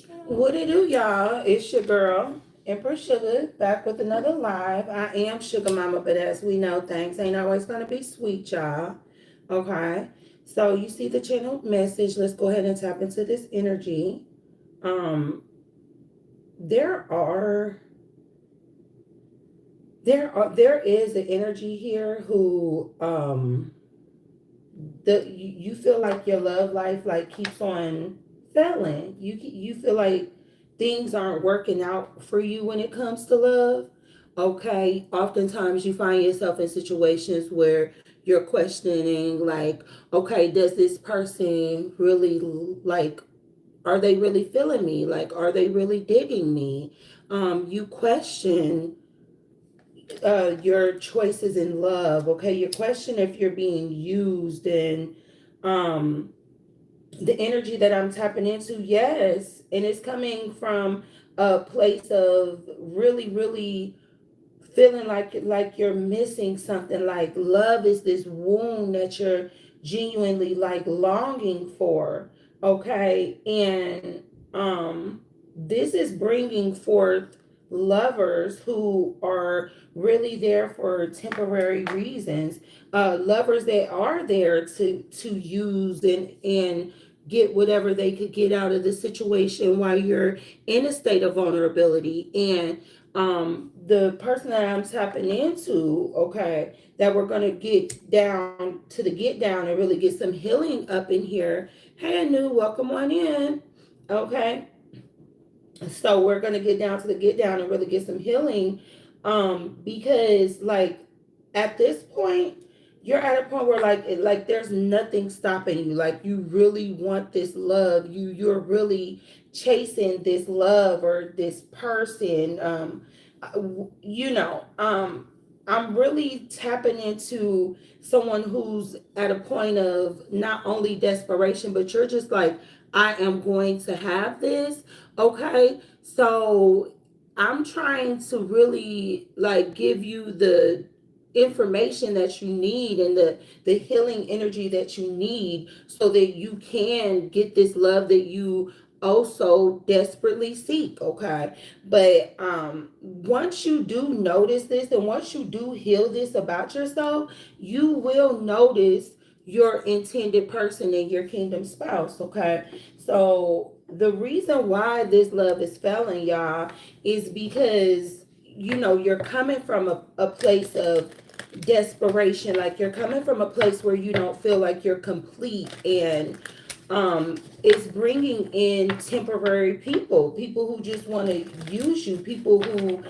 What it do, y'all? It's your girl, Empress Sugar, back with another live. I am Sugar Mama, but as we know, things ain't always gonna be sweet, y'all. Okay. So you see the channel message. Let's go ahead and tap into this energy. Um, there are there is an energy here who you feel like your love life like keeps on failing. You feel like things aren't working out for you when it comes to love. Okay, oftentimes you find yourself in situations where you're questioning, like, okay, does this person really like, are they really feeling me? Like, are they really digging me? You question your choices in love. Okay, you question if you're being used, and um the energy that I'm tapping into, yes, and it's coming from a place of really feeling like you're missing something. Like love is this wound that you're genuinely like longing for. Okay, and this is bringing forth lovers who are really there for temporary reasons, lovers that are there to use and get whatever they could get out of the situation while you're in a state of vulnerability. And the person that I'm tapping into, okay, that we're gonna get down to the get down and really get some healing up in here. Hey, Anu, welcome on in. Okay, so we're gonna get down to the get down and really get some healing, because like at this point you're at a point where like there's nothing stopping you. Like you really want this love, you're really chasing this love or this person. You know, I'm really tapping into someone who's at a point of not only desperation, but you're just like, I am going to have this. Okay, so I'm trying to really like give you the information that you need and the healing energy that you need so that you can get this love that you also desperately seek. Okay, but once you do notice this and once you do heal this about yourself, you will notice your intended person and your kingdom spouse. Okay, so the reason why this love is failing, y'all, is because you know you're coming from a place of desperation. Like you're coming from a place where you don't feel like you're complete, and it's bringing in temporary people who just want to use you, people who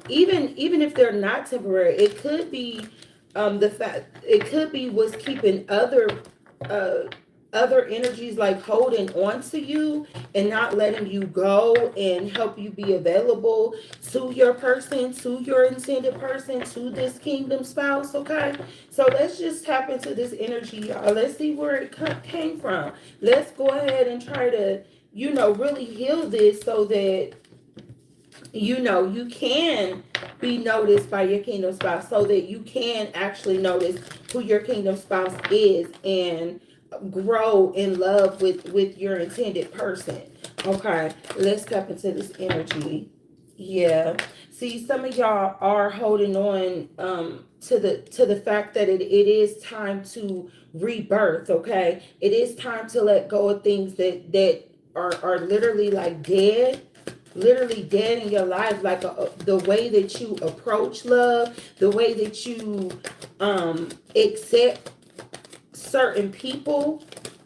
even if they're not temporary, it could be the fact, it could be what's keeping uh other energies like holding on to you and not letting you go and help you be available to your person, to your intended person, to this kingdom spouse. Okay, so let's just tap into this energy, y'all. Let's see where it came from. Let's go ahead and try to, you know, really heal this so that you know you can be noticed by your kingdom spouse, so that you can actually notice who your kingdom spouse is and grow in love with your intended person. Okay, let's tap into this energy. Yeah, see, some of y'all are holding on to the fact that it is time to rebirth. Okay, it is time to let go of things that are literally like dead, literally dead in your life. Like the way that you approach love, the way that you accept certain people,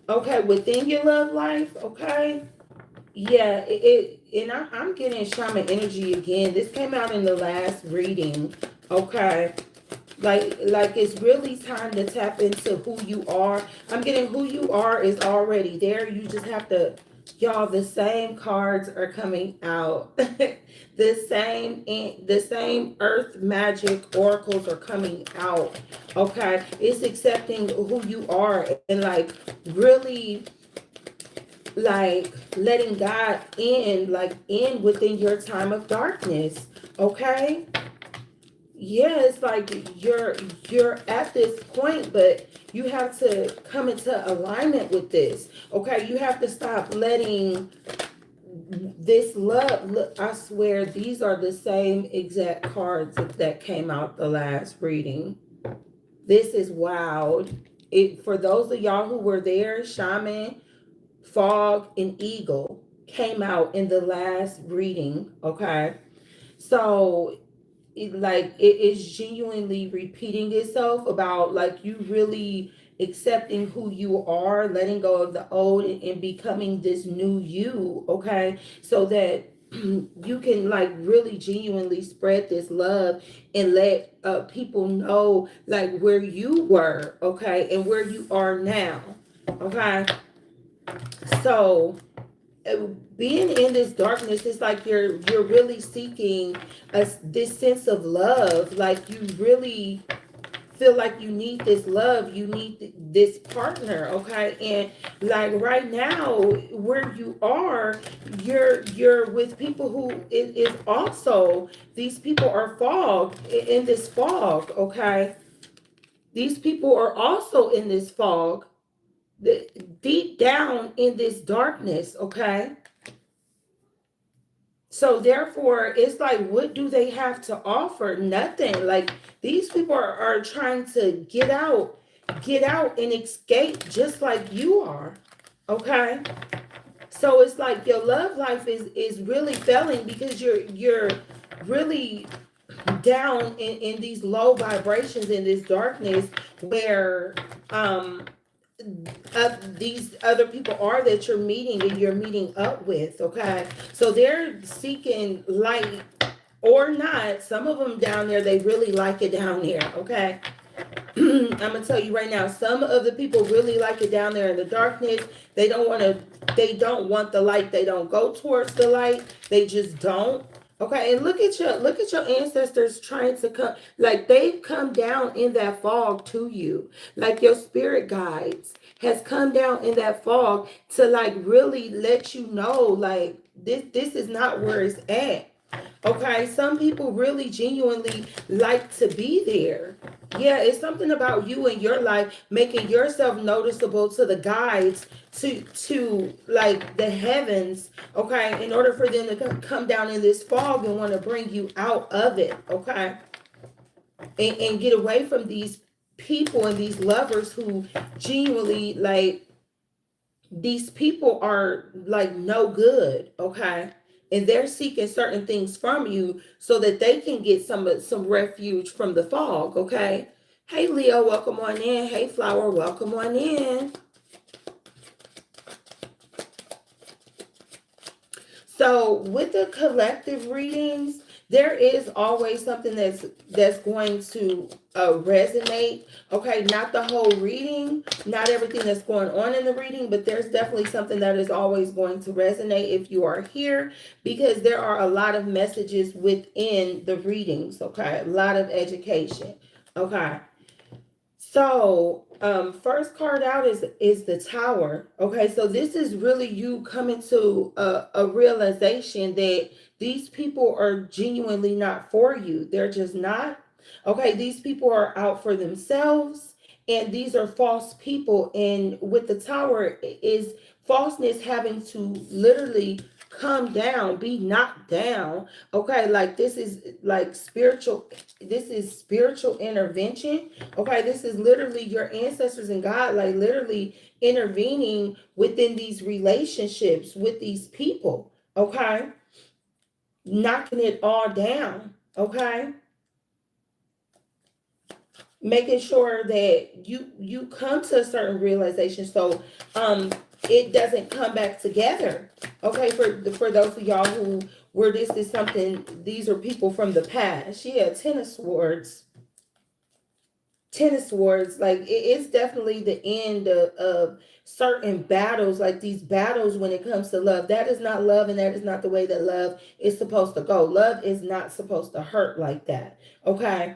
okay, within your love life. Okay, yeah, and I'm getting shaman energy again. This came out in the last reading. Okay, like it's really time to tap into who you are. I'm getting who you are is already there. You just have to, y'all, the same cards are coming out. The same earth magic oracles are coming out. Okay, it's accepting who you are and like really like letting God in, like in within your time of darkness. Okay, yeah, it's like you're at this point, but you have to come into alignment with this. Okay, you have to stop letting this love, look, I swear these are the same exact cards that came out the last reading. This is wild. It, for those of y'all who were there, Shaman, Fog, and Eagle came out in the last reading. Okay. So it is genuinely repeating itself about like you really accepting who you are, letting go of the old, and becoming this new you. Okay. So that you can like really genuinely spread this love and let people know like where you were, okay, and where you are now. Okay. So uh, being in this darkness, it's like you're really seeking this sense of love. Like you really feel like you need this love, you need this partner, okay? And like right now, where you are, you're with people who is also, these people are fog, in this fog, okay? These people are also in this fog, deep down in this darkness, okay? So therefore, it's like, what do they have to offer? Nothing. Like these people are trying to get out and escape just like you are. Okay. So it's like your love life is really failing because you're really down in these low vibrations, in this darkness where these other people are that you're meeting and you're meeting up with. Okay. So they're seeking light or not. Some of them down there, they really like it down there. Okay. I'm gonna tell you right now, some of the people really like it down there in the darkness. They don't want the light. They don't go towards the light. They just don't. Okay, and look at your ancestors trying to come, like they've come down in that fog to you. Like your spirit guides has come down in that fog to like really let you know like this is not where it's at. Okay, some people really genuinely like to be there. Yeah, it's something about you and your life making yourself noticeable to the guides, to like the heavens, okay, in order for them to come down in this fog and want to bring you out of it, okay, and get away from these people and these lovers who genuinely like, these people are like no good, okay, and they're seeking certain things from you so that they can get some refuge from the fog, okay. Hey Leo, welcome on in. Hey Flower, welcome on in. So with the collective readings, there is always something that's going to resonate. Okay, not the whole reading, not everything that's going on in the reading, but there's definitely something that is always going to resonate if you are here, because there are a lot of messages within the readings. Okay, a lot of education. Okay. So, first card out is the Tower. Okay, so this is really you coming to a realization that these people are genuinely not for you. They're just not. Okay, these people are out for themselves, and these are false people. And with the Tower is falseness having to literally come down, be knocked down. Okay, like this is like spiritual. This is spiritual intervention. Okay, this is literally your ancestors and God, like literally intervening within these relationships with these people. Okay, knocking it all down. Okay, making sure that you come to a certain realization, so it doesn't come back together. Okay, for those of y'all who where this is something, these are people from the past. Yeah, tennis swords, like it's definitely the end of certain battles, like these battles when it comes to love. That is not love, and that is not the way that love is supposed to go. Love is not supposed to hurt like that. Okay,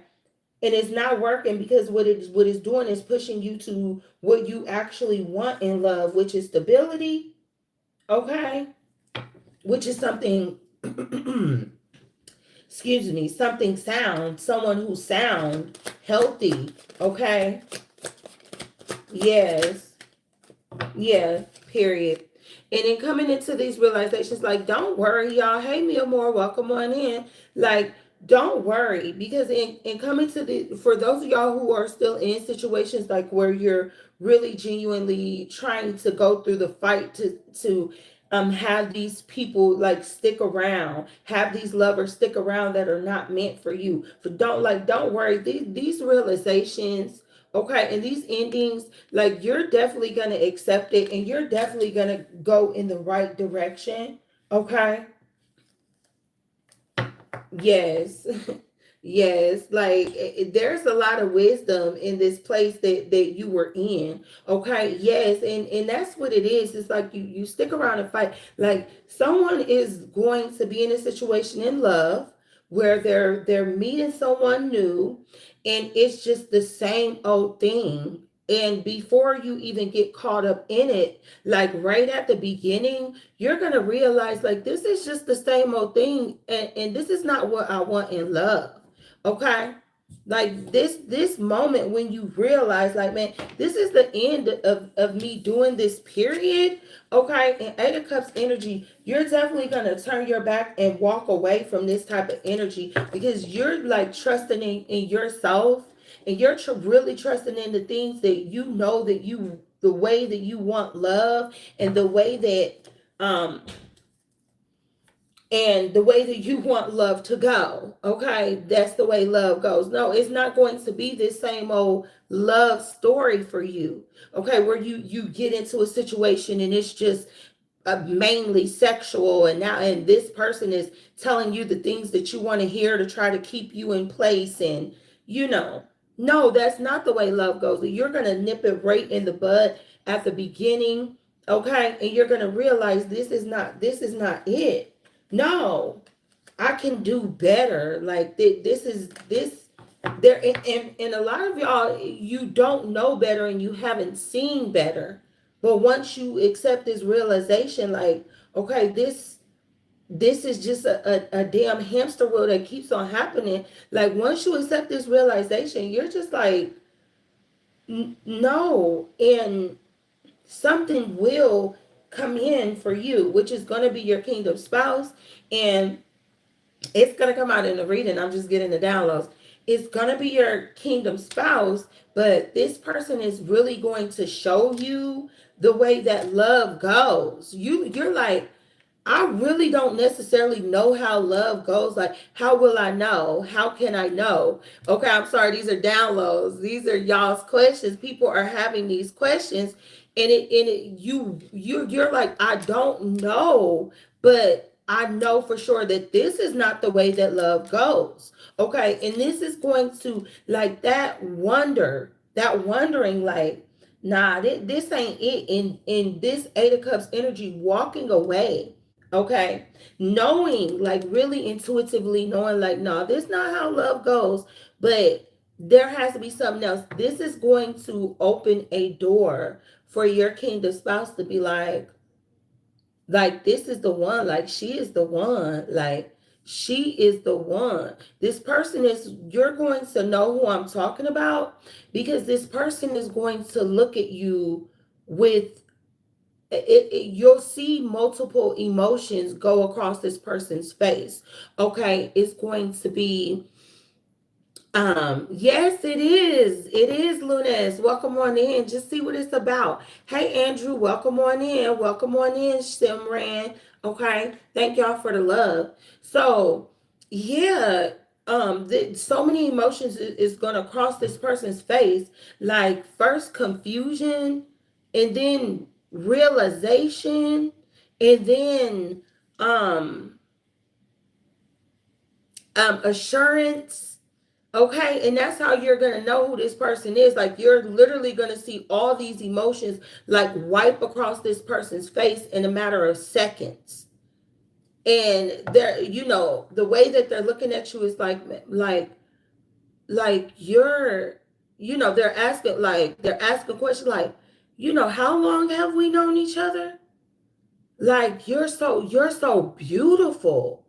and it's not working because what it's doing is pushing you to what you actually want in love, which is stability. Okay, which is something excuse me, something sound, someone who's sound, healthy. Okay, yes, yeah, period. And then coming into these realizations, like, don't worry, y'all. Hey, Mia Moore, welcome on in. Like, don't worry, because in coming to the, for those of y'all who are still in situations like where you're really genuinely trying to go through the fight to have these people like stick around, have these lovers stick around that are not meant for you. For don't worry, these realizations, okay, and these endings, like, you're definitely gonna accept it, and you're definitely gonna go in the right direction. Okay. Yes. Yes, like there's a lot of wisdom in this place that you were in. Okay, yes, and that's what it is. It's like you stick around and fight. Like, someone is going to be in a situation in love where they're meeting someone new, and it's just the same old thing. And before you even get caught up in it, like right at the beginning, you're gonna realize, like, this is just the same old thing, and this is not what I want in love. Okay. Like, this moment when you realize, like, man, this is the end of me doing this, period. Okay. And Eight of Cups energy, you're definitely gonna turn your back and walk away from this type of energy, because you're like trusting in yourself, and you're really trusting in the things that you know, that you, the way that you want love, and the way that you want love to go. Okay, that's the way love goes. No, it's not going to be this same old love story for you. Okay, where you get into a situation and it's just mainly sexual, and now, and this person is telling you the things that you want to hear to try to keep you in place, and you know, no, that's not the way love goes. You're gonna nip it right in the bud at the beginning. Okay, and you're gonna realize this is not it. No, I can do better. Like, this is this there, and a lot of y'all, you don't know better and you haven't seen better. But once you accept this realization, like, okay, this is just a damn hamster wheel that keeps on happening. Like, once you accept this realization, you're just like, no, and something will come in for you, which is going to be your kingdom spouse. And it's going to come out in the reading. I'm just getting the downloads. It's going to be your kingdom spouse, but this person is really going to show you the way that love goes. You're like, I really don't necessarily know how love goes. Like, how will I know? How can I know? Okay, I'm sorry. These are downloads. These are y'all's questions. People are having these questions, and you're like, I don't know, but I know for sure that this is not the way that love goes. Okay, and this is going to, like, that wondering, like, nah, this ain't it. In this Eight of Cups energy, walking away. Okay, knowing, like, really intuitively knowing, like, no, this is not how love goes, but there has to be something else. This is going to open a door for your kingdom spouse to be like, this is the one. Like, she is the one. Like, she is the one. This person is, you're going to know who I'm talking about, because this person is going to look at you with you'll see multiple emotions go across this person's face. Okay, it's going to be yes, it is Lunes. Welcome on in, just see what it's about. Hey Andrew, welcome on in, Simran. Okay, thank y'all for the love. So yeah, so many emotions is gonna cross this person's face, like, first confusion, and then realization, and then assurance. Okay, and that's how you're gonna know who this person is. Like, you're literally gonna see all these emotions like wipe across this person's face in a matter of seconds. And they're, the way that they're looking at you is like you're, they're asking questions like, how long have we known each other? Like, you're so beautiful.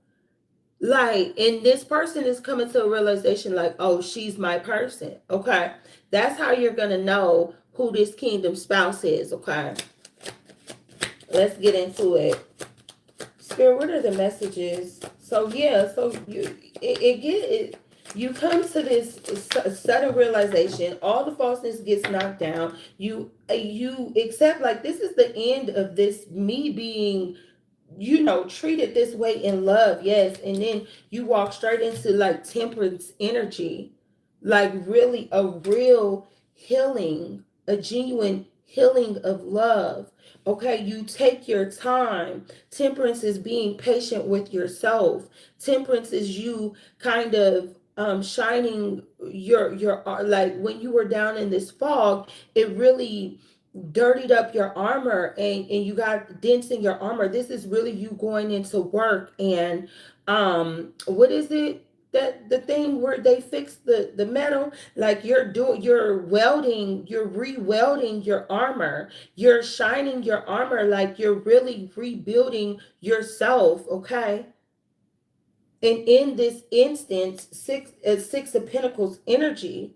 Like, and this person is coming to a realization, like, oh, she's my person. Okay, that's how you're gonna know who this kingdom spouse is. Okay, Let's get into it. Spirit, what are the messages? So yeah, so you come to this sudden realization. All the falseness gets knocked down. You accept, like, this is the end of this, me being, treated this way in love. Yes. And then you walk straight into like temperance energy, like really a real healing, a genuine healing of love. Okay, you take your time. Temperance is being patient with yourself. Temperance is you kind of shining your like when you were down in this fog, it really dirtied up your armor, and you got dents in your armor. This is really you going into work. And what is it, that the thing where they fix the metal, like you're welding, you're re-welding your armor, you're shining your armor, like you're really rebuilding yourself. Okay. And in this instance, six of pentacles energy,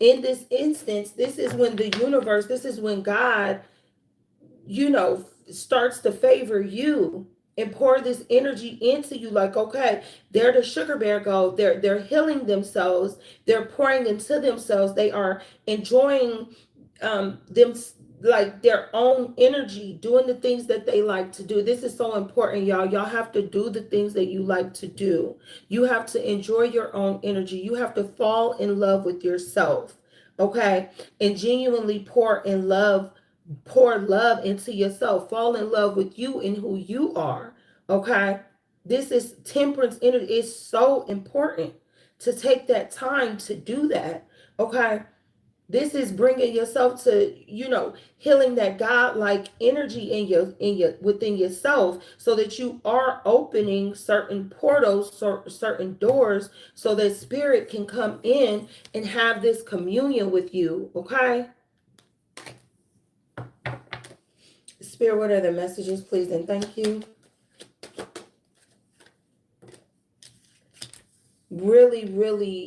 in this instance, this is when the universe, this is when God, starts to favor you and pour this energy into you. Like, okay, they're the sugar bear gold. They're healing themselves. They're pouring into themselves. They are enjoying them, like their own energy, doing the things that they like to do. This is so important, y'all. Y'all have to do the things that you like to do. You have to enjoy your own energy. You have to fall in love with yourself. Okay. And genuinely pour love into yourself. Fall in love with you and who you are. Okay. This is temperance energy. It's so important to take that time to do that. Okay. This is bringing yourself to, healing that God-like energy in your within yourself, so that you are opening certain portals, certain doors, so that spirit can come in and have this communion with you. Okay. Spirit, what are the messages, please and thank you? Really,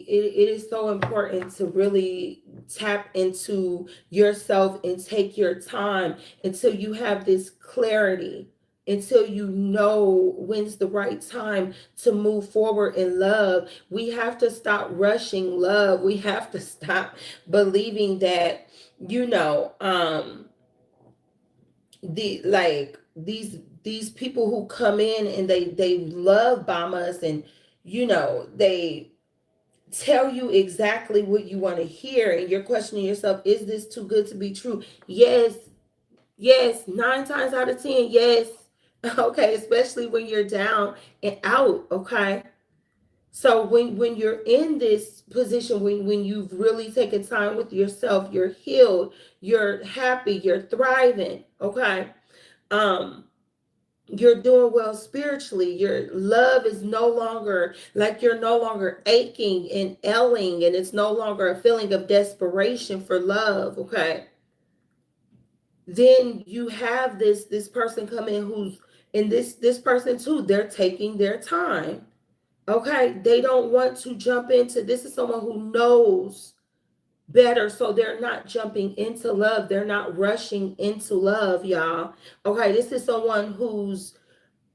it is so important to really tap into yourself and take your time until you have this clarity, until you know when's the right time to move forward in love. We have to stop rushing love. We have to stop believing that, the like these people who come in and they love bomb us, and they tell you exactly what you want to hear, and you're questioning yourself, is this too good to be true? Yes, 9 times out of 10, yes. Okay, especially when you're down and out. Okay. So when you're in this position, when you've really taken time with yourself, you're healed, you're happy, you're thriving. Okay. um you're doing well spiritually. Your love is no longer, like, you're no longer aching and ailing, and it's no longer a feeling of desperation for love. Okay. Then you have this person come in who's, and this person too, they're taking their time. Okay. They don't want to jump into, this is someone who knows better, so they're not jumping into love, they're not rushing into love, y'all. Okay. This is someone who's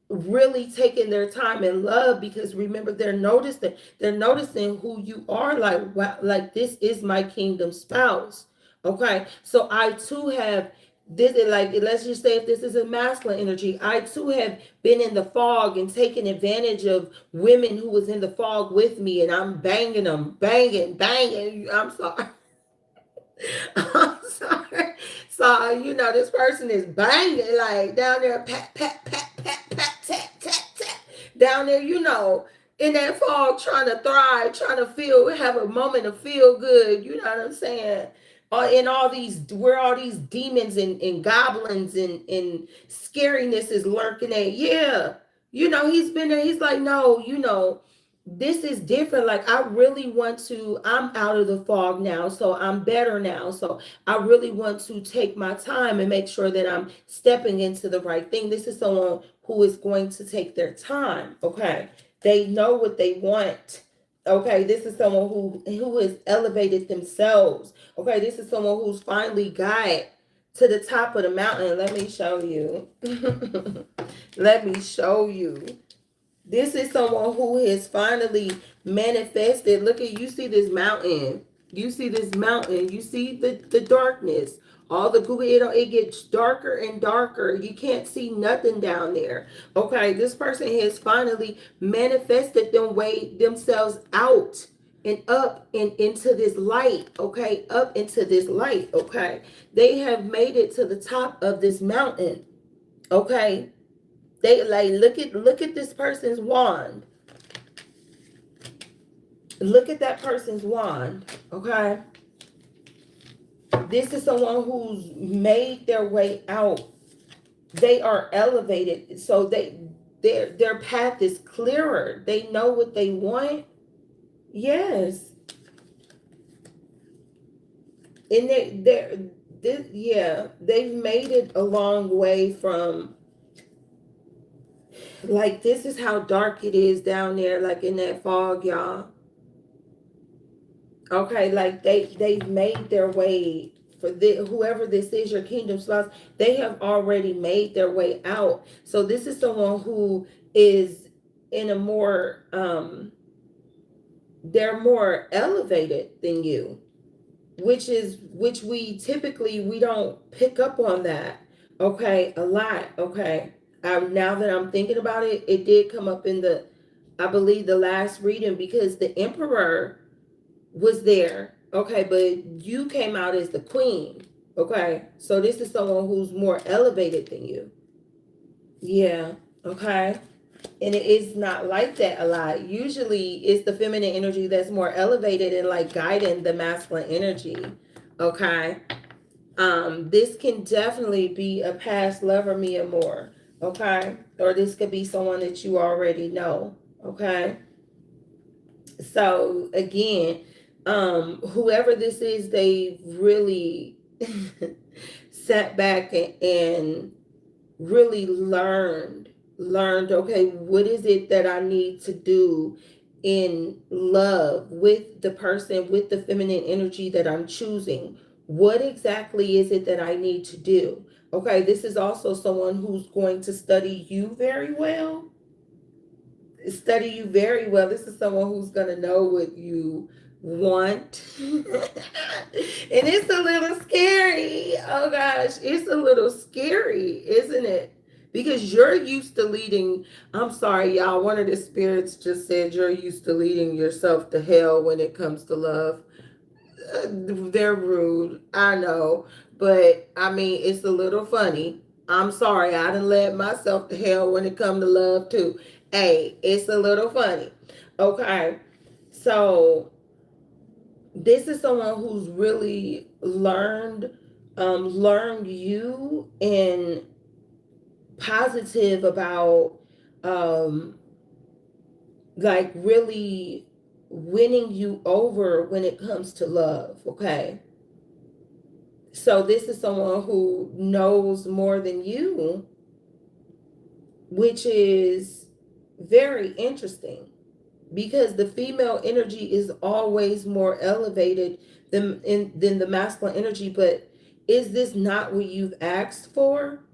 really taking their time in love, because remember, they're noticing who you are, like, wow, like, this is my kingdom spouse. Okay. So I too have this, like, let's just say if this is a masculine energy, I too have been in the fog and taken advantage of women who was in the fog with me, and I'm banging them, banging. I'm sorry. I'm sorry. So, this person is banging, like, down there, pat, pat, pat, pat, pat, tap, tap, tap. Down there, in that fog, trying to thrive, trying to have a moment of feel good. You know what I'm saying? In all these, where all these demons and goblins and scariness is lurking at. Yeah. He's been there. He's like, no, this is different. Like, I really want to, I'm out of the fog now, so I'm better now. So I really want to take my time and make sure that I'm stepping into the right thing. This is someone who is going to take their time. Okay. They know what they want. Okay. This is someone who has elevated themselves. Okay. This is someone who's finally got to the top of the mountain. Let me show you. Let me show you. This is someone who has finally manifested. Look at, you see this mountain. You see this mountain. You see the darkness. All the Google, it gets darker and darker. You can't see nothing down there. Okay, this person has finally manifested themselves out and up and into this light. Okay, up into this light. Okay, they have made it to the top of this mountain. Okay, they like, look at this person's wand. Look at that person's wand. Okay, this is someone who's made their way out. They are elevated, so their path is clearer. They know what they want. Yes, and they've made it a long way from, like, this is how dark it is down there, like in that fog, y'all. Okay, like they've made their way for whoever this is, your kingdom spouse. They have already made their way out. So this is someone who is in a more they're more elevated than you, which we typically, we don't pick up on that. Okay, a lot. Okay, now that I'm thinking about it, it did come up in I believe the last reading, because the emperor was there. Okay, but you came out as the queen. Okay, so this is someone who's more elevated than you. Yeah. Okay, and it is not like that a lot. Usually it's the feminine energy that's more elevated and like guiding the masculine energy. Okay, this can definitely be a past lover, Mia Moore. Okay, or this could be someone that you already know. Okay, so again, whoever this is, they really sat back and really learned, okay, what is it that I need to do in love with the person, with the feminine energy that I'm choosing? What exactly is it that I need to do? Okay, this is also someone who's going to study you very well. Study you very well. This is someone who's going to know what you want. And it's a little scary. Oh gosh, it's a little scary, isn't it? Because you're used to leading. I'm sorry, y'all. One of the spirits just said you're used to leading yourself to hell when it comes to love. They're rude, I know, but I mean, it's a little funny. I'm sorry, I done led myself to hell when it come to love too. Hey, it's a little funny. Okay, so this is someone who's really learned you and positive about like really winning you over when it comes to love. Okay, so this is someone who knows more than you, which is very interesting, because the female energy is always more elevated than the masculine energy. But is this not what you've asked for?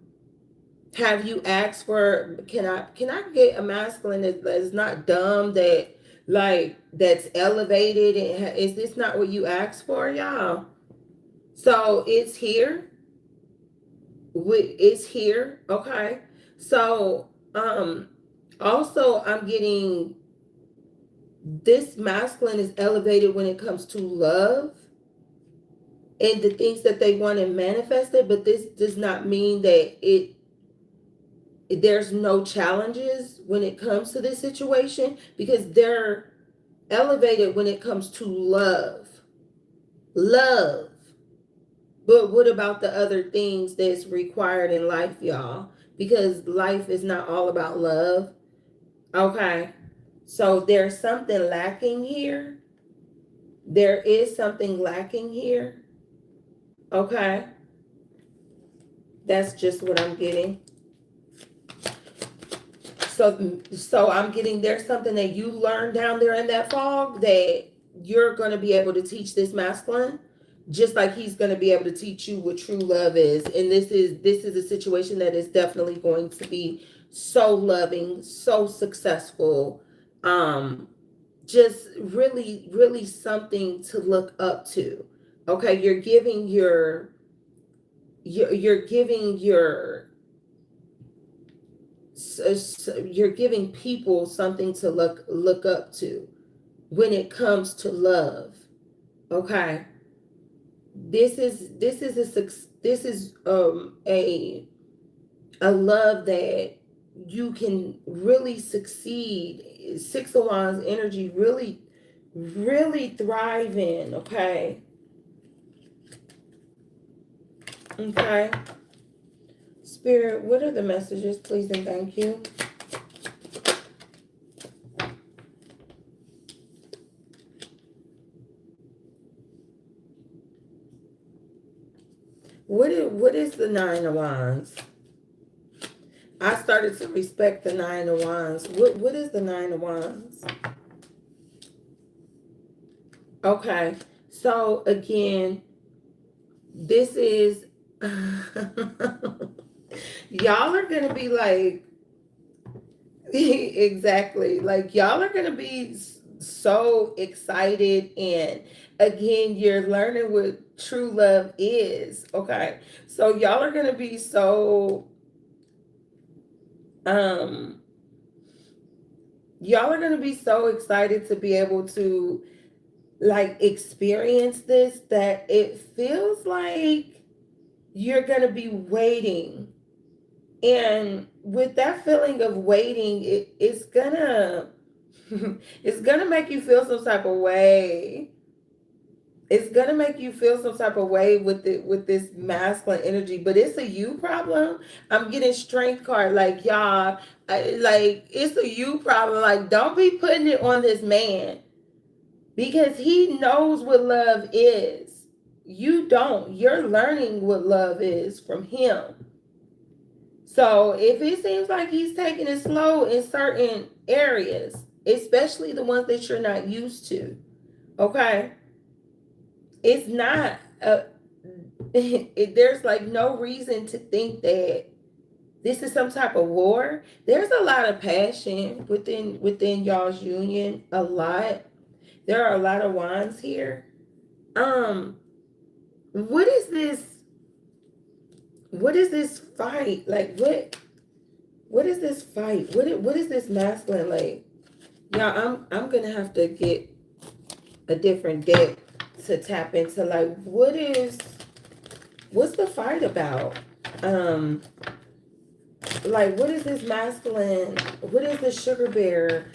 Have you asked for, can I get a masculine that's not dumb, that like that's elevated? And is this not what you asked for, y'all? So it's here. It's here. Okay, so also I'm getting this masculine is elevated when it comes to love and the things that they want to manifest it. But this does not mean that there's no challenges when it comes to this situation, because they're elevated when it comes to love. But what about the other things that's required in life, y'all? Because life is not all about love. Okay, so there's something lacking here. There is something lacking here. Okay, that's just what I'm getting. So I'm getting, there's something that you learned down there in that fog that you're going to be able to teach this masculine. just like he's going to be able to teach you what true love is. And this is a situation that is definitely going to be so loving, so successful, just really, really something to look up to. Okay, you're giving you're giving people something to look up to when it comes to love. Okay, this is a love that you can really succeed. Six of Wands energy really, really thrive in. Okay. Okay. Spirit, what are the messages, please and thank you? What is the Nine of Wands? I started to respect the Nine of Wands. What is the Nine of Wands? Okay. So again, this is y'all are gonna be like exactly, like y'all are gonna be so excited, and again you're learning what true love is. Okay, so y'all are gonna be so um y'all are gonna be so excited to be able to like experience this, that it feels like you're gonna be waiting. And with that feeling of waiting, it's gonna it's gonna make you feel some type of way. It's gonna make you feel some type of way with this masculine energy, but it's a you problem. I'm getting strength card, like y'all, like it's a you problem. Like don't be putting it on this man, because he knows what love is. You don't. You're learning what love is from him. So if it seems like he's taking it slow in certain areas, especially the ones that you're not used to, okay, it's not there's like no reason to think that this is some type of war. There's a lot of passion within y'all's union. A lot. There are a lot of wands here. Um, what is this? What is this fight? Like what is this fight? What is this masculine like? Yeah, I'm gonna have to get a different deck to tap into, like what's the fight about? Um, like what is this masculine? What is the sugar bear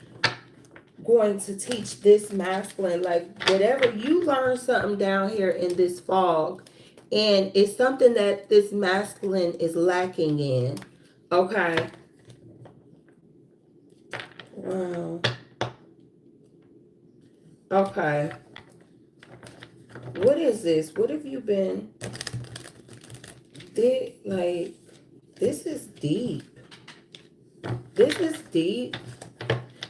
going to teach this masculine? Like whatever, you learn something down here in this fog, and it's something that this masculine is lacking in. Okay. Wow. Okay. What is this? What have you been did like this is deep. This is deep.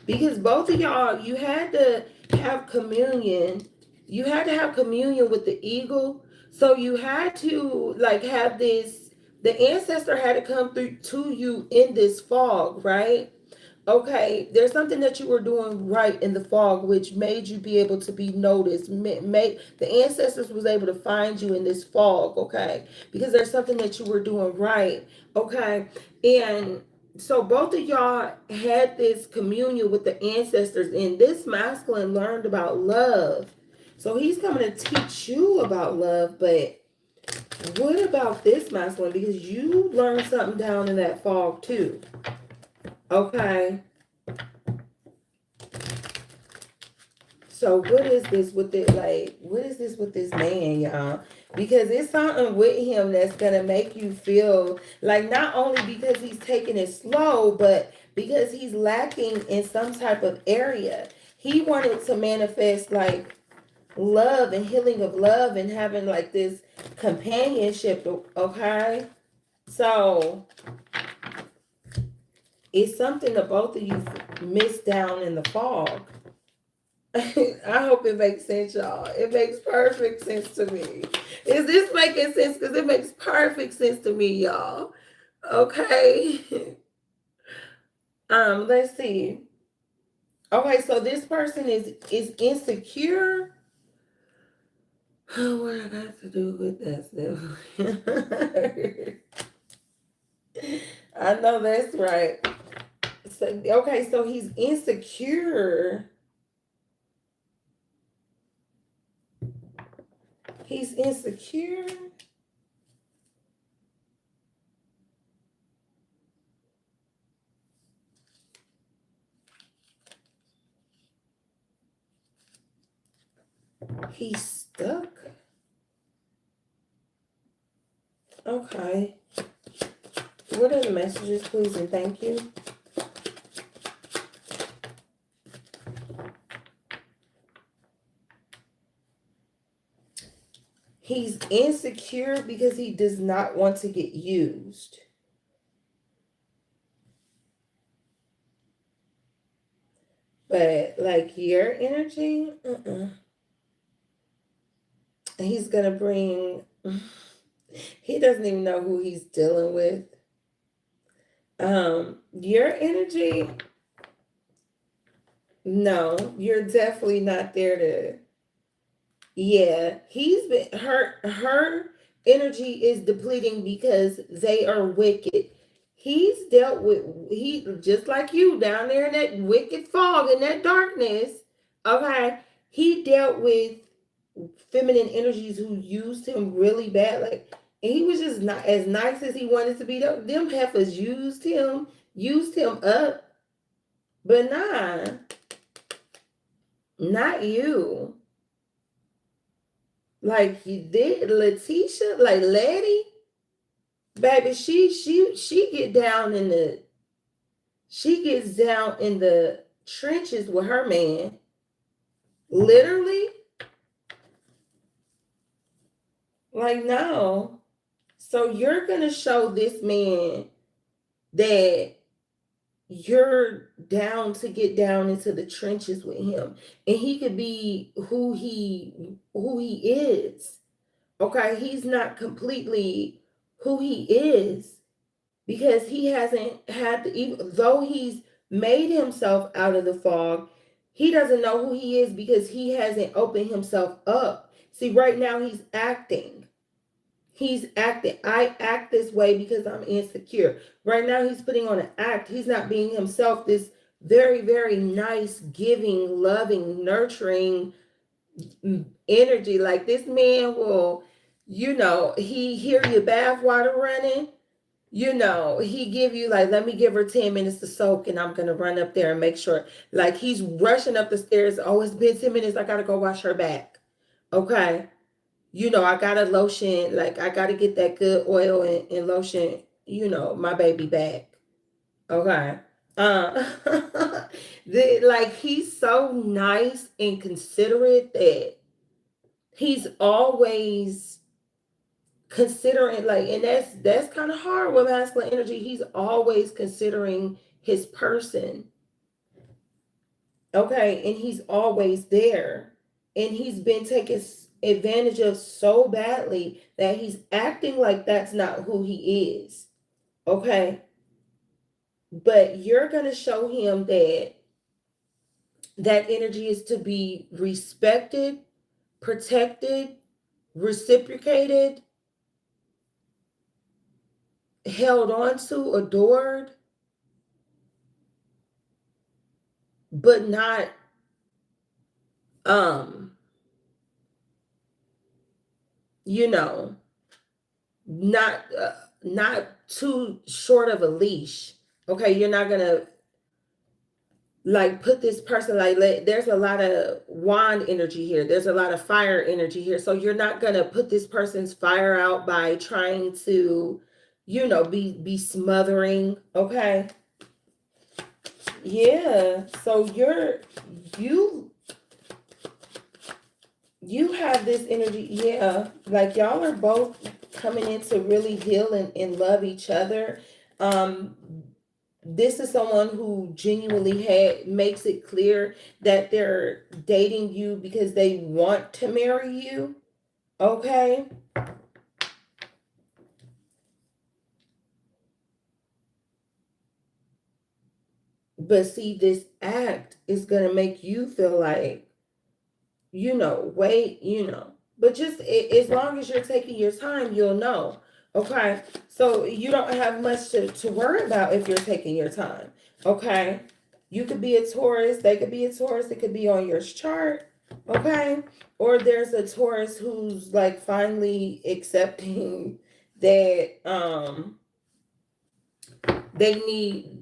Because both of y'all, you had to have communion. You had to have communion with the eagle. So you had to like have this, the ancestor had to come through to you in this fog, right? Okay, there's something that you were doing right in the fog, which made you be able to be noticed. Made the ancestors was able to find you in this fog, okay? Because there's something that you were doing right, okay? And so both of y'all had this communion with the ancestors, and this masculine learned about love. So he's coming to teach you about love, but what about this masculine? Because you learned something down in that fog too. Okay. So what is this with it? Like, what is this with this man, y'all? Because it's something with him that's gonna make you feel like, not only because he's taking it slow, but because he's lacking in some type of area. He wanted to manifest like love and healing of love and having like this companionship, okay? So it's something that both of you missed down in the fog. I hope it makes sense, y'all. It makes perfect sense to me. Is this making sense? Because it makes perfect sense to me, y'all. Okay. Let's see. Okay, so this person is insecure. What I got to do with that stuff? I know that's right. So, okay, so he's insecure. He's insecure. He's stuck. Okay. What are the messages, please, and thank you? He's insecure because he does not want to get used. But like your energy, he's gonna bring. He doesn't even know who he's dealing with. Your energy, no, you're definitely not there to. Yeah, he's been her energy is depleting because they are wicked. He's dealt with he just like you down there in that wicked fog in that darkness. Okay. He dealt with feminine energies who used him really bad. Like and he was just not as nice as he wanted to be. Them heifers used him up. But nah, not you. Like you did Letitia, like Letty, baby, she get down in the she gets down in the trenches with her man. Literally. Like no. So you're gonna show this man that you're down to get down into the trenches with him. And he could be who he is. Okay, he's not completely who he is because he hasn't had to, even though he's made himself out of the fog, he doesn't know who he is because he hasn't opened himself up. See, right now he's acting. He's acting. I act this way because I'm insecure. Right now he's putting on an act. He's not being himself. This very, very nice, giving, loving, nurturing energy. Like this man will, he hear your bath water running. He give you like, let me give her 10 minutes to soak and I'm gonna run up there and make sure. Like he's rushing up the stairs. Oh, it's been 10 minutes. I gotta go wash her back. Okay. I gotta lotion, like I gotta get that good oil and lotion, my baby back. Okay. Uh like he's so nice and considerate that he's always considering, like, and that's kind of hard with masculine energy. He's always considering his person. Okay, and he's always there. And he's been taken advantage of so badly that he's acting like that's not who he is. Okay. But you're going to show him that that energy is to be respected, protected, reciprocated, held on to, adored, but not um you know not not too short of a leash. Okay, you're not gonna like put this person like there's a lot of wand energy here, there's a lot of fire energy here, so you're not gonna put this person's fire out by trying to be smothering. Okay. Yeah, so you you have this energy. Yeah, like y'all are both coming in to really heal and love each other. um this is someone who genuinely makes it clear that they're dating you because they want to marry you. Okay. But see, this act is going to make you feel like, wait, but just as long as you're taking your time, you'll know. Okay. So you don't have much to worry about if you're taking your time. Okay. You could be a Taurus, they could be a Taurus, it could be on your chart. Okay. Or there's a Taurus who's like finally accepting that they need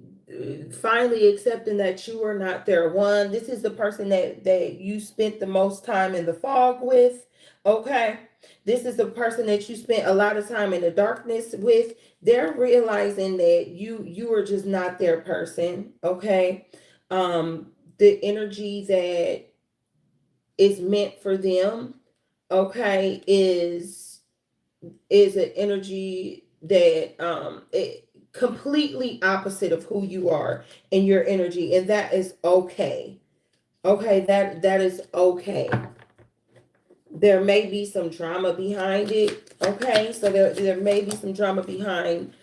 finally accepting that you are not their one. This is the person that you spent the most time in the fog with. Okay. This is the person that you spent a lot of time in the darkness with. They're realizing that you are just not their person. Okay. The energy that is meant for them, okay, is an energy that completely opposite of who you are and your energy, and that is okay. Okay, that is okay. There may be some drama behind it. Okay, so there may be some drama behind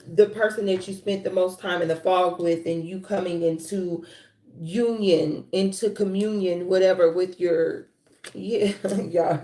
the person that you spent the most time in the fog with, and you coming into union, into communion, whatever, with your, yeah. Y'all,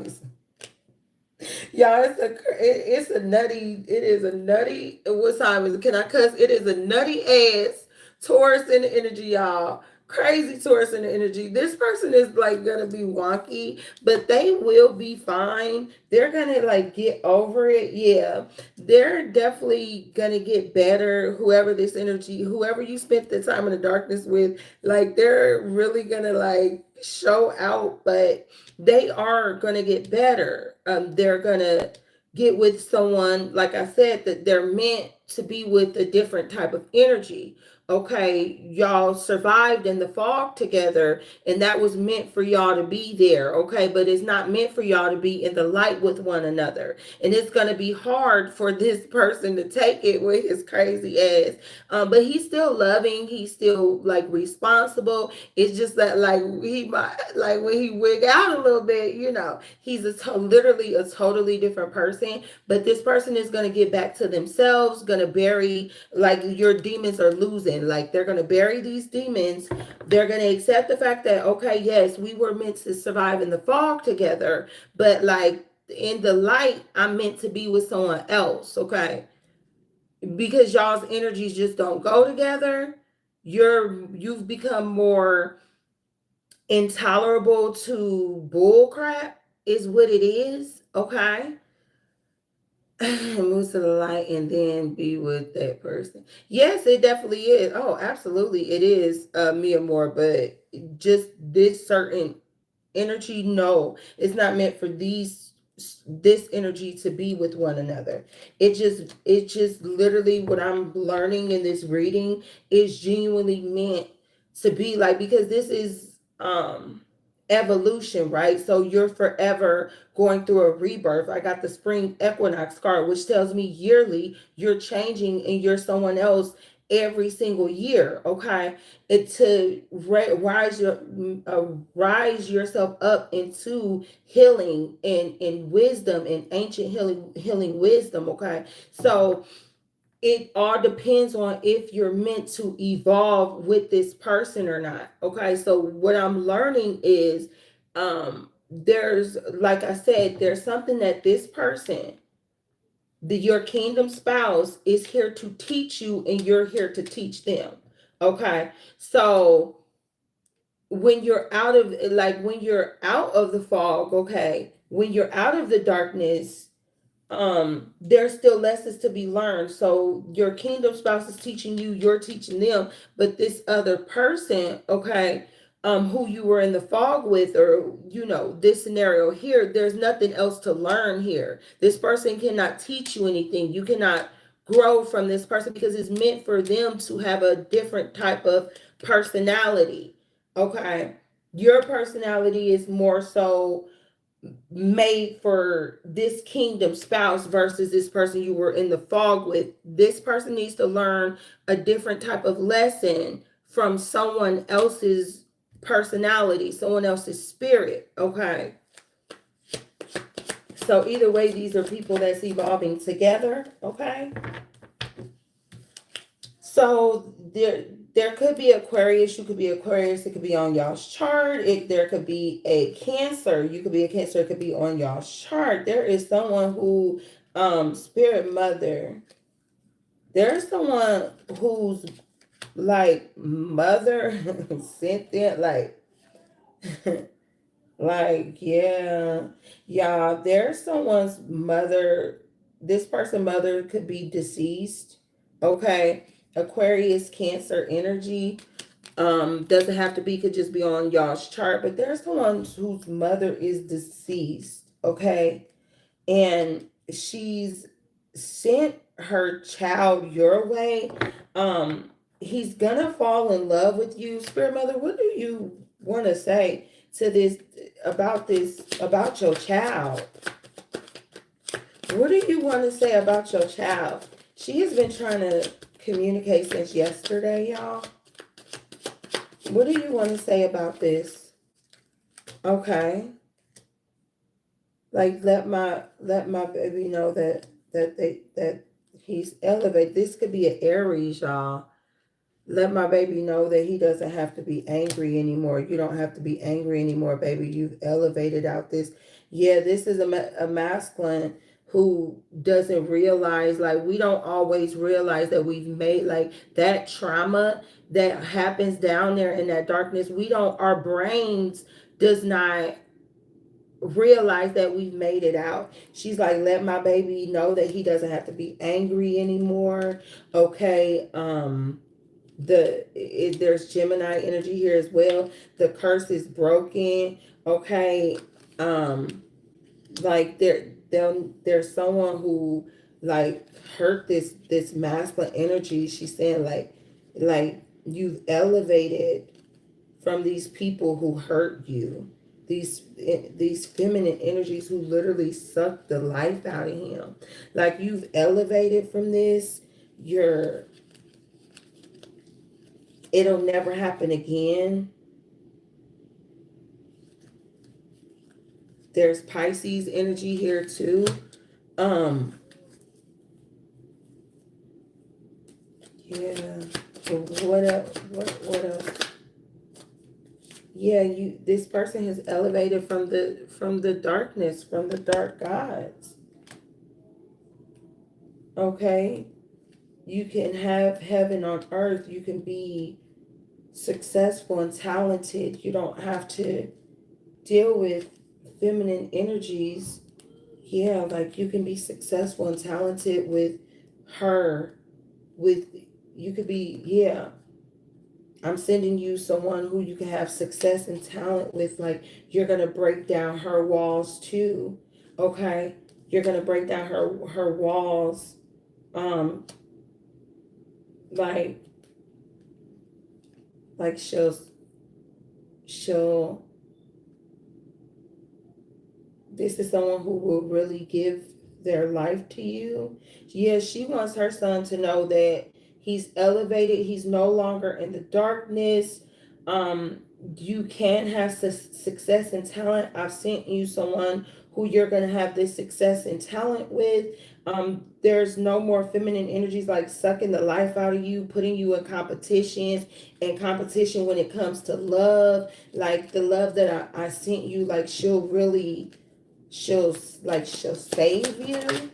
yeah, it's a nutty. It is a nutty. What time is it? Can I cuss? It is a nutty ass Taurus in the energy, y'all. Crazy Taurus in the energy. This person is like gonna be wonky, but they will be fine. They're gonna like get over it. Yeah, they're definitely gonna get better. Whoever this energy, whoever you spent the time in the darkness with, like they're really gonna like show out, but they are going to get better. They're going to get with someone, like I said, that they're meant to be with a different type of energy. Okay, y'all survived in the fog together, and that was meant for y'all to be there. Okay, but it's not meant for y'all to be in the light with one another. And it's going to be hard for this person to take it with his crazy ass. But he's still loving, he's still like responsible. It's just that like he might like when he wig out a little bit, he's literally a totally different person. But this person is gonna get back to themselves, gonna bury like your demons are losing. Like they're gonna bury these demons. They're gonna accept the fact that okay, yes, we were meant to survive in the fog together, but like in the light, I'm meant to be with someone else. Okay. Because y'all's energies just don't go together. You've become more intolerable to bull crap is what it is. Okay. Move to the light and then be with that person. Yes, it definitely is. Oh, absolutely it is, Mia Moore, but just this certain energy, no, it's not meant for this energy to be with one another. It just literally what I'm learning in this reading is genuinely meant to be like, because this is evolution, right? So you're forever going through a rebirth. I got the spring equinox card, which tells me yearly you're changing and you're someone else every single year. Okay, it to rise yourself up into healing and wisdom and ancient healing wisdom. Okay, so it all depends on if you're meant to evolve with this person or not. Okay, so what I'm learning is there's, like I said, there's something that this person, your kingdom spouse, is here to teach you, and you're here to teach them. Okay, so when you're out of the fog, okay, when you're out of the darkness, there's still lessons to be learned. So your kingdom spouse is teaching you, you're teaching them, but this other person, okay, who you were in the fog with, or this scenario here, there's nothing else to learn here. This person cannot teach you anything. You cannot grow from this person because it's meant for them to have a different type of personality. Okay, your personality is more so made for this kingdom spouse versus this person you were in the fog with. This person needs to learn a different type of lesson from someone else's personality, someone else's spirit. Okay. So either way, these are people that's evolving together. Okay. So there could be Aquarius. You could be Aquarius. It could be on y'all's chart. There could be a Cancer. You could be a Cancer. It could be on y'all's chart. There is someone who, Spirit Mother. There's someone who's like mother sent there, like yeah. There's someone's mother. This person mother could be deceased. Okay. Aquarius, Cancer energy. Doesn't have to be, could just be on y'all's chart, but there's someone whose mother is deceased. Okay. And she's sent her child your way. He's gonna fall in love with you. Spirit Mother, what do you want to say to this, about your child? What do you want to say about your child? She has been trying to communicate since yesterday, y'all. What do you want to say about this? Okay. Like, let my baby know that he's elevated. This could be an Aries, y'all. Let my baby know that he doesn't have to be angry anymore. You don't have to be angry anymore, baby. You've elevated out this. Yeah, this is a masculine who doesn't realize, like, we don't always realize that we've made, like, that trauma that happens down there in that darkness. Our brains does not realize that we've made it out. She's like, let my baby know that he doesn't have to be angry anymore. Okay. There's Gemini energy here as well. The curse is broken. Okay. Like there's someone who, like, hurt this masculine energy. She's saying, like you've elevated from these people who hurt you, these feminine energies who literally suck the life out of him. Like, you've elevated from this. It'll never happen again. There's Pisces energy here too. Yeah. What else? What else? Yeah, this person has elevated from the darkness, from the dark gods. Okay? You can have heaven on earth. You can be successful and talented. You don't have to deal with feminine energies. Yeah, like, you can be successful and talented with her. You could be, yeah. I'm sending you someone who you can have success and talent with. Like, you're going to break down her walls too. Okay? You're going to break down her walls. Like she'll this is someone who will really give their life to you. Yeah, she wants her son to know that he's elevated. He's no longer in the darkness. You can have success and talent. I've sent you someone who you're going to have this success and talent with. There's no more feminine energies like sucking the life out of you, putting you in competitions, and competition when it comes to love. Like, the love that I sent you, like, she'll save you.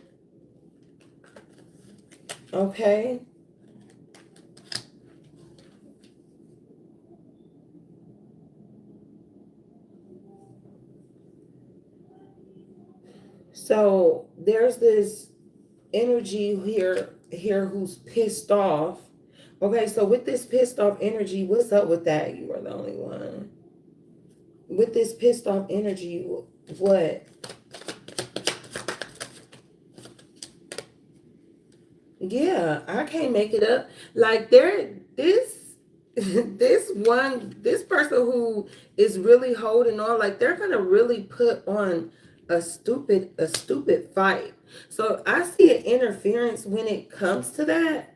Okay. So there's this energy here who's pissed off. Okay, so with this pissed off energy, what's up with that? You are the only one. With this pissed off energy, what? Yeah, I can't make it up. Like, this this person who is really holding on, like they're gonna really put on a stupid fight. So I see an interference when it comes to that.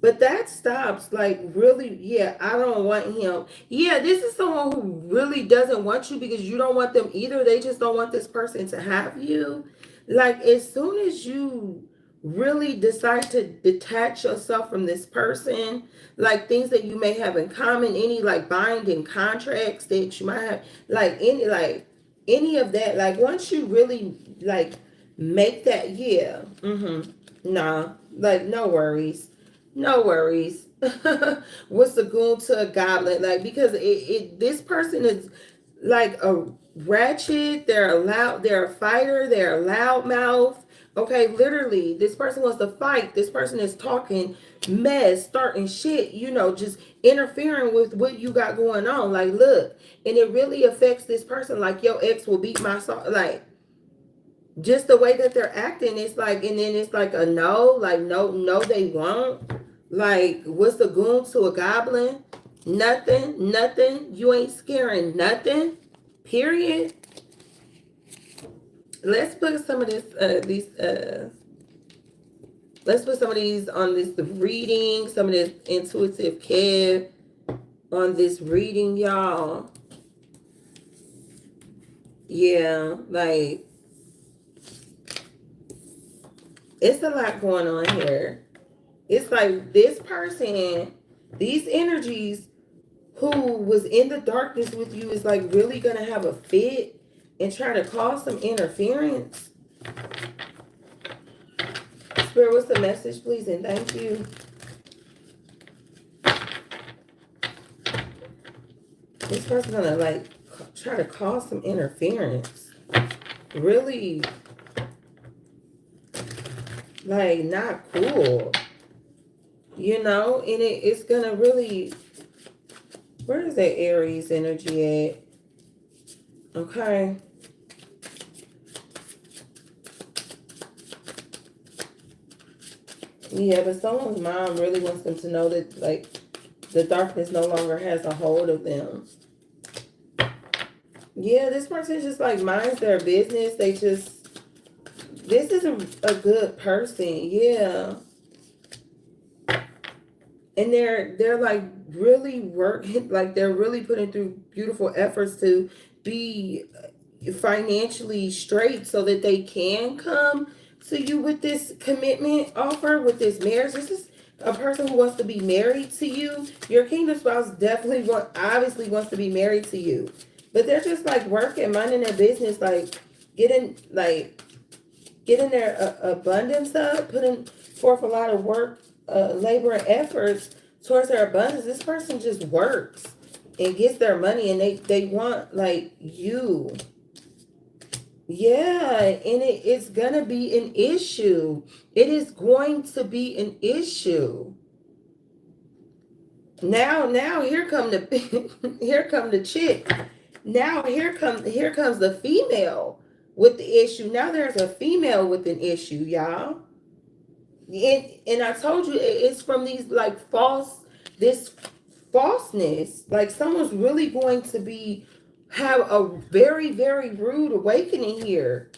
But that stops, like, really, yeah, I don't want him. Yeah, this is someone who really doesn't want you because you don't want them either. They just don't want this person to have you. Like, as soon as you really decide to detach yourself from this person, like things that you may have in common, any like binding contracts that you might have, like any of that, like once you really like make that, yeah, nah, like no worries. No worries. What's the goon to a goblin? Like, because this person is like a ratchet, they're a loud, they're a fighter, they're a loudmouth. Okay, literally, this person wants to fight. This person is talking mess, starting shit, just interfering with what you got going on. Like, look, and it really affects this person. Like, your ex will beat my soul. Like, just the way that they're acting, it's like, and then it's like a no, like no, no, they won't. Like, what's the goon to a goblin? Nothing, nothing. You ain't scaring nothing. Period. Let's put some of let's put some of these on this reading, some of this intuitive care on this reading, y'all. Yeah, like, it's a lot going on here. It's like this person, these energies who was in the darkness with you is like really gonna have a fit and try to cause some interference. Spirit, what's the message, please, and thank you. This person's gonna like try to cause some interference. Really, like, not cool. And it's gonna really, where is that Aries energy at? Okay. Yeah, but someone's mom really wants them to know that, like, the darkness no longer has a hold of them. Yeah, this person just, like, minds their business. This is a good person. Yeah. And they're like really working, like they're really putting through beautiful efforts to be financially straight so that they can come to you with this commitment offer, with this marriage. This is a person who wants to be married to you. Your kingdom spouse definitely obviously wants to be married to you, but they're just like working, minding their business, like getting their abundance up, putting forth a lot of work, labor and efforts towards their abundance. This person just works and gets their money, and they want like you. Yeah, and it's gonna be an issue. It is going to be an issue. Now here come the here come the chick. Now here comes the female with the issue. Now there's a female with an issue, y'all. And I told you it's from these like this falseness. Like, someone's really going to have a very, very rude awakening here.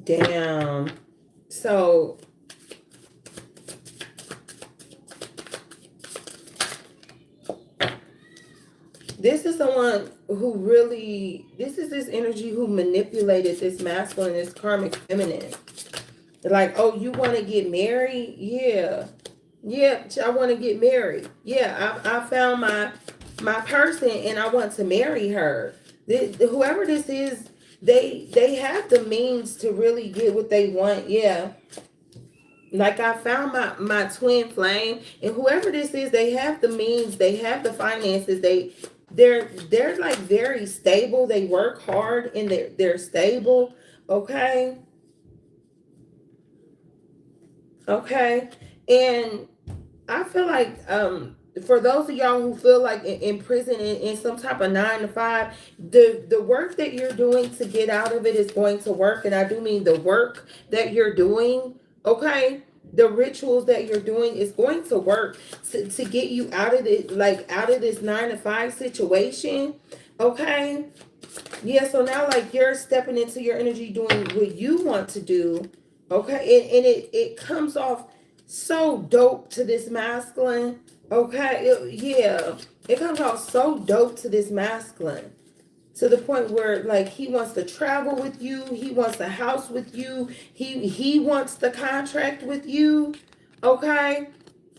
Damn. So this is someone who really, this is this energy who manipulated this masculine, this karmic feminine. Like, oh, you want to get married? Yeah. Yeah, I want to get married. Yeah, I found my person and I want to marry her. Whoever this is, they have the means to really get what they want. Yeah. Like, I found my twin flame, and whoever this is, they have the means, they have the finances, they're like very stable. They work hard and they're stable. Okay. Okay. And I feel like for those of y'all who feel like in prison in some type of 9 to 5, the work that you're doing to get out of it is going to work. And I do mean the work that you're doing. Okay. The rituals that you're doing is going to work to get you out of it, like out of this 9 to 5 situation. Okay. Yeah, so now like you're stepping into your energy doing what you want to do. Okay. And it comes off so dope to this masculine. Okay. Yeah. It comes off so dope to this masculine, to the point where like he wants to travel with you, he wants a house with you, he wants the contract with you. Okay.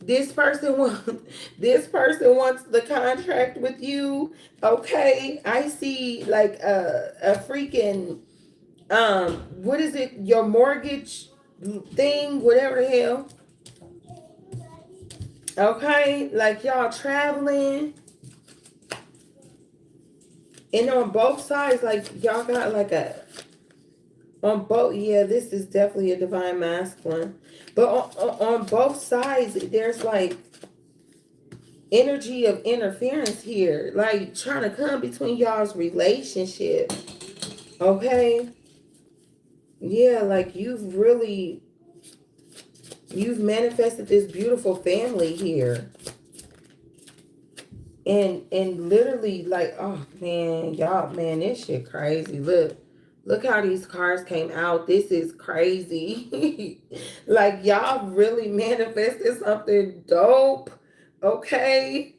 This person wants this person wants the contract with you. Okay. I see like a freaking what is it, your mortgage thing, whatever the hell. Okay, like y'all traveling. And on both sides, like y'all got like a, on both, yeah, this is definitely a divine masculine. But on both sides, there's like energy of interference here, like trying to come between y'all's relationship. Okay. Yeah, like you've manifested this beautiful family here. And literally like, oh man, y'all, man, this shit crazy. Look how these cars came out. This is crazy. Like y'all really manifested something dope. Okay.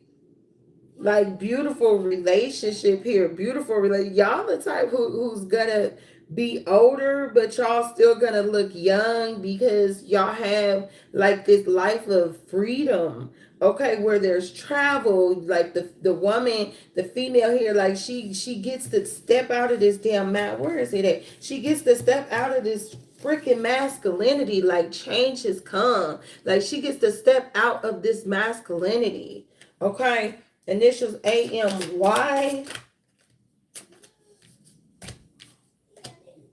Like beautiful relationship here. Beautiful relate. Y'all the type who's gonna be older, but y'all still gonna look young because y'all have like this life of freedom. Okay, where there's travel, like the woman, the female here, like she gets to step out of this damn mat. Where is it at? She gets to step out of this freaking masculinity. Like change has come. Like she gets to step out of this masculinity. Okay. Initials AMY.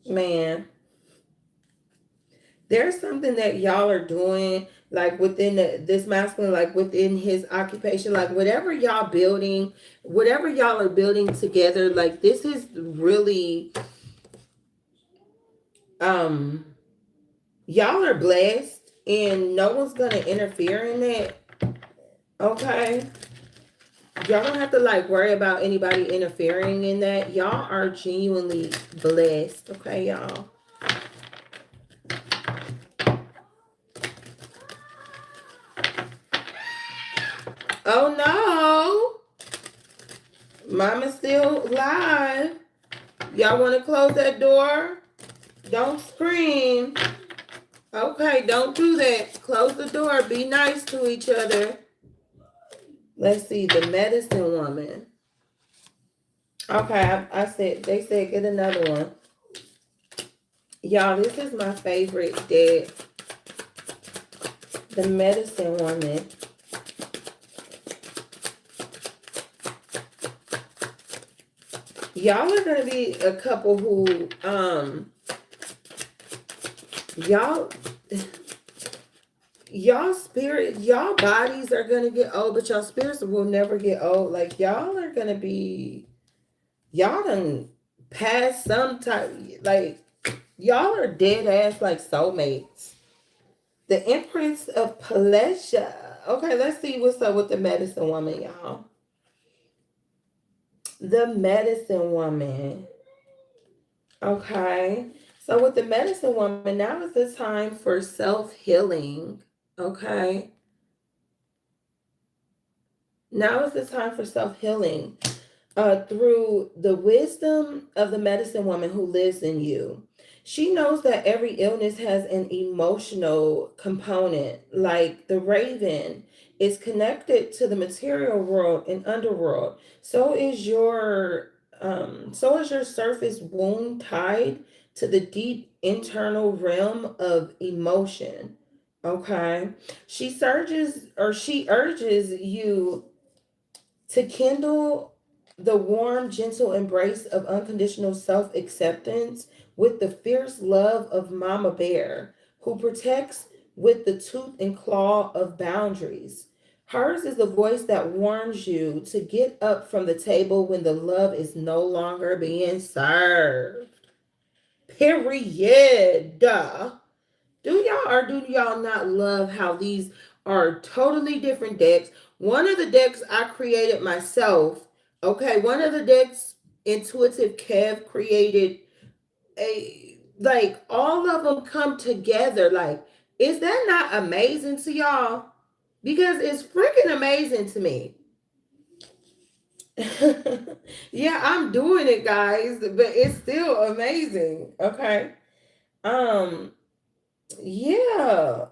Man, there's something that y'all are doing like within this masculine, like within his occupation, like whatever y'all building, whatever y'all are building together, like this is really y'all are blessed and no one's gonna interfere in that. Okay. Y'all don't have to like worry about anybody interfering in that. Y'all are genuinely blessed. Okay, y'all. Oh no. Mama's still live. Y'all want to close that door? Don't scream. Okay, don't do that. Close the door. Be nice to each other. Let's see, the medicine woman. Okay, I said, they said get another one. Y'all, this is my favorite deck. The medicine woman. Y'all are gonna be a couple who y'all spirit, y'all bodies are gonna get old, but y'all spirits will never get old. Like y'all are gonna be, y'all done past some type, like y'all are dead ass like soulmates. The Empress of Pleasure. Okay, let's see what's up with the medicine woman, y'all. The medicine woman. Okay. So with the medicine woman, now is the time for self-healing. Okay. Now is the time for self-healing. Through the wisdom of the medicine woman who lives in you. She knows that every illness has an emotional component, like the raven is connected to the material world and underworld. So is your surface wound tied to the deep internal realm of emotion. Okay. She urges you to kindle the warm, gentle embrace of unconditional self acceptance with the fierce love of Mama Bear, who protects with the tooth and claw of boundaries. Hers is the voice that warns you to get up from the table when the love is no longer being served. Period. Do y'all or do y'all not love how these are totally different decks? One of the decks I created myself. Okay, one of the decks Intuitive Kev created a like all of them come together. Like, is that not amazing to y'all? Because it's freaking amazing to me. Yeah, I'm doing it, guys, but it's still amazing. Okay. Um, yeah.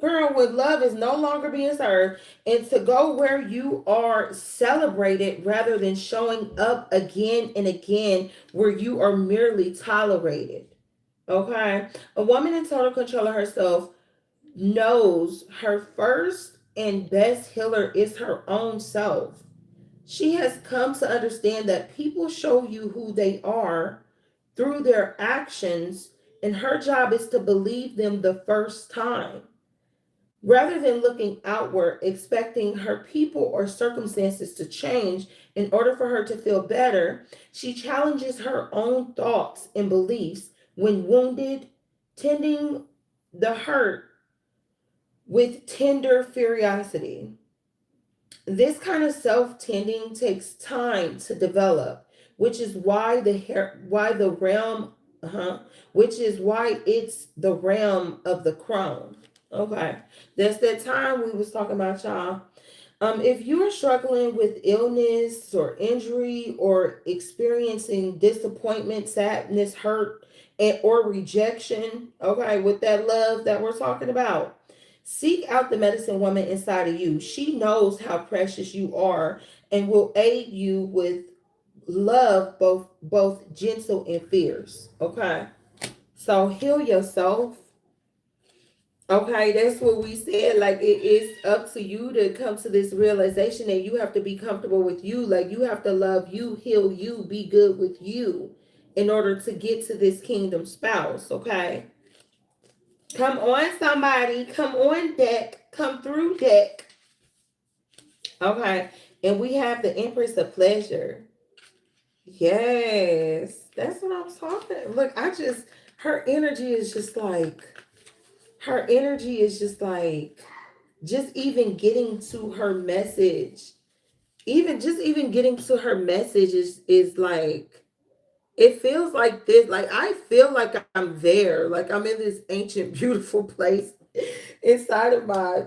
Girl, when love is no longer being served, and to go where you are celebrated rather than showing up again and again where you are merely tolerated. Okay? A woman in total control of herself knows her first and best healer is her own self. She has come to understand that people show you who they are through their actions, and her job is to believe them the first time. Rather than looking outward, expecting her people or circumstances to change in order for her to feel better, she challenges her own thoughts and beliefs when wounded, tending the hurt with tender curiosity. This kind of self-tending takes time to develop, which is why the realm which is why it's the realm of the crone. Okay. That's that time we was talking about, y'all. If you are struggling with illness or injury or experiencing disappointment, sadness, hurt, and or rejection, okay, with that love that we're talking about, seek out the medicine woman inside of you. She knows how precious you are and will aid you with love, both gentle and fierce. Okay. So heal yourself. Okay, that's what we said. Like, it is up to you to come to this realization that you have to be comfortable with you. Like, you have to love you, heal you, be good with you in order to get to this kingdom spouse. Okay. Come on, somebody. Come on, deck. Come through, deck. Okay. And we have the Empress of Pleasure. Yes. That's what I'm talking. Look, her energy is just like, her energy is just like, just even getting to her message, even getting to her message is like, it feels like this, like I feel like I'm there, like I'm in this ancient beautiful place inside of my,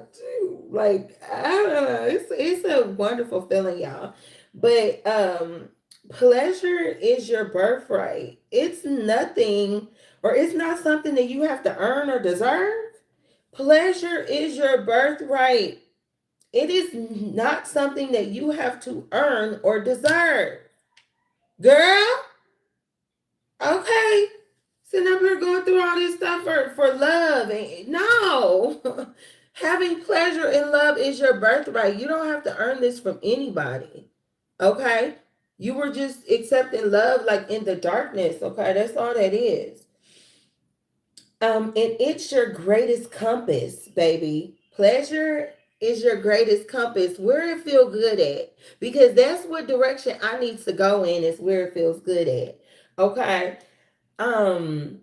like, I don't know, it's a wonderful feeling, y'all. But pleasure is your birthright. It's nothing, or it's not something that you have to earn or deserve. Pleasure is your birthright. It is not something that you have to earn or deserve. Girl, okay. Sitting up here going through all this stuff for love. And no. Having pleasure and love is your birthright. You don't have to earn this from anybody. Okay? You were just accepting love like in the darkness. Okay? That's all that is. And it's your greatest compass, baby. Pleasure is your greatest compass. Where it feel good at, because that's what direction I need to go in. Is where it feels good at. Okay. Um,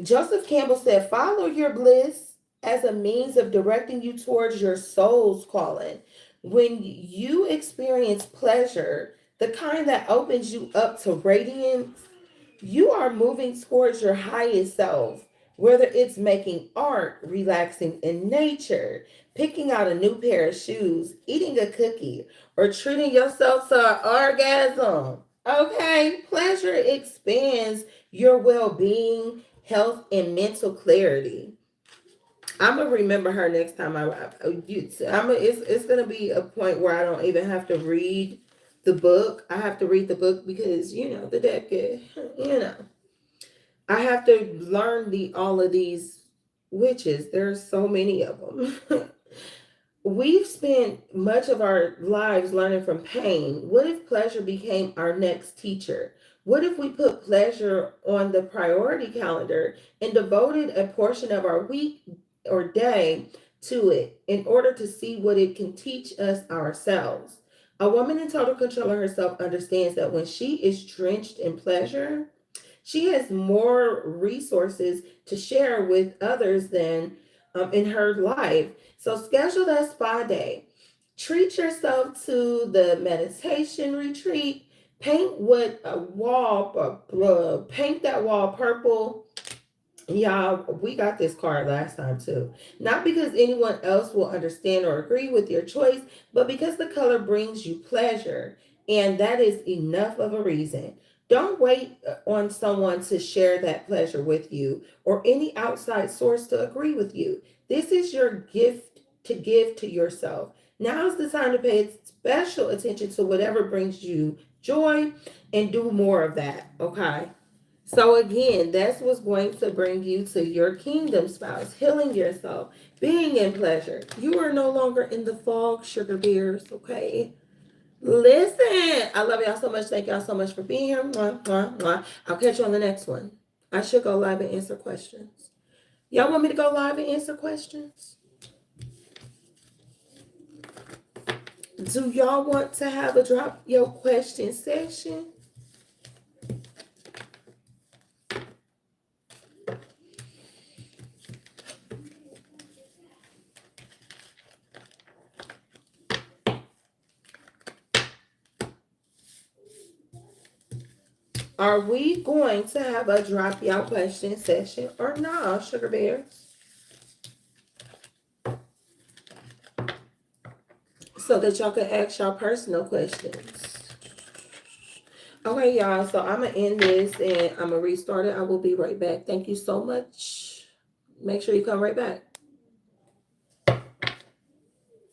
Joseph Campbell said, "Follow your bliss as a means of directing you towards your soul's calling. When you experience pleasure, the kind that opens you up to radiance, you are moving towards your highest self, whether it's making art, relaxing in nature, picking out a new pair of shoes, eating a cookie, or treating yourself to an orgasm. Okay, pleasure expands your well being, health, and mental clarity." I'm gonna remember her next time it's gonna be a point where I don't even have to read the book. I have to read the book because the deck is, I have to learn all of these witches. There's so many of them. We've spent much of our lives learning from pain. What if pleasure became our next teacher? What if we put pleasure on the priority calendar and devoted a portion of our week or day to it in order to see what it can teach us ourselves? A woman in total control of herself understands that when she is drenched in pleasure, She has more resources to share with others than in her life. So schedule that spa day. Treat yourself to the meditation retreat. Paint what a wall, paint that wall purple. Y'all, we got this card last time too. Not because anyone else will understand or agree with your choice, but because the color brings you pleasure. And that is enough of a reason. Don't wait on someone to share that pleasure with you or any outside source to agree with you. This is your gift to give to yourself. Now is the time to pay special attention to whatever brings you joy and do more of that, okay? So again, that's what's going to bring you to your kingdom spouse, healing yourself, being in pleasure. You are no longer in the fog, sugar bears, okay? Listen, I love y'all so much. Thank y'all so much for being here. Mwah, mwah, mwah. I'll catch you on the next one. I should go live and answer questions. Y'all want me to go live and answer questions? Do y'all want to have a drop your question session? Are we going to have a drop y'all question session or no, sugar bears? So that y'all can ask y'all personal questions. Okay, y'all. So I'm going to end this and I'm going to restart it. I will be right back. Thank you so much. Make sure you come right back.